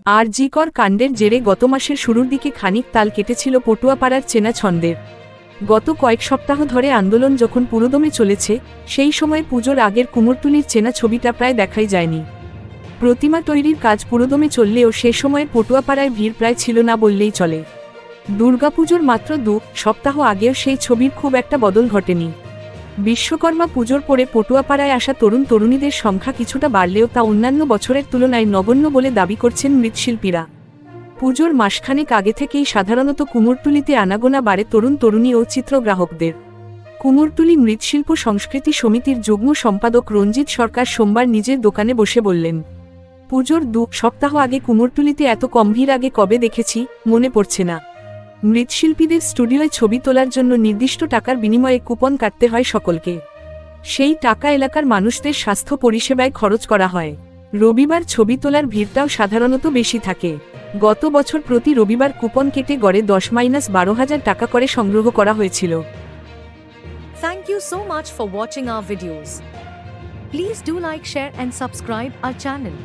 আরজিকর কাণ্ডের জেরে গত মাসের শুরুর দিকে খানিক তাল কেটেছিল পটুয়াপাড়ার চেনা ছন্দের। গত কয়েক সপ্তাহ ধরে আন্দোলন যখন পুরোদমে চলেছে, সেই সময়ে পুজোর আগের কুমোরটুলির চেনা ছবিটা প্রায় দেখাই যায়নি। প্রতিমা তৈরির কাজ পুরোদমে চললেও সে সময়ে পটুয়াপাড়ায় ভিড় প্রায় ছিল না বললেই চলে। দুর্গাপুজোর মাত্র 2 সপ্তাহ আগেও সেই ছবির খুব একটা বদল ঘটেনি। বিশ্বকর্মা পুজোর পরে পটুয়াপাড়ায় আসা তরুণ তরুণীদের সংখ্যা কিছুটা বাড়লেও তা অন্যান্য বছরের তুলনায় নগণ্য বলে দাবি করছেন মৃৎশিল্পীরা। পুজোর মাসখানেক আগে থেকেই সাধারণত কুমোরটুলিতে আনাগোনা বাড়ে তরুণ তরুণী ও চিত্রগ্রাহকদের। কুমোরটুলি মৃৎশিল্প সংস্কৃতি সমিতির যুগ্ম সম্পাদক রঞ্জিত সরকার সোমবার নিজের দোকানে বসে বললেন, পুজোর 2 সপ্তাহ আগে কুমোরটুলিতে এত কম ভিড় আগে কবে দেখেছি মনে পড়ছে না। মৃৎশিল্পীদের স্টুডিওয় ছবি তোলার জন্য নির্দিষ্ট টাকার বিনিময়ে কুপন কাটতে হয় সকলকে। সেই টাকা এলাকার মানুষদের স্বাস্থ্য পরিষেবায় খরচ করা হয়। রবিবার ছবি তোলার ভিড়টাও সাধারণত বেশি থাকে। গত বছর প্রতি রবিবার কুপন কেটে গড়ে 10-12,000 টাকা করে সংগ্রহ করা হয়েছিল। Thank you so much for watching our videos. Please do like, share and subscribe our channel.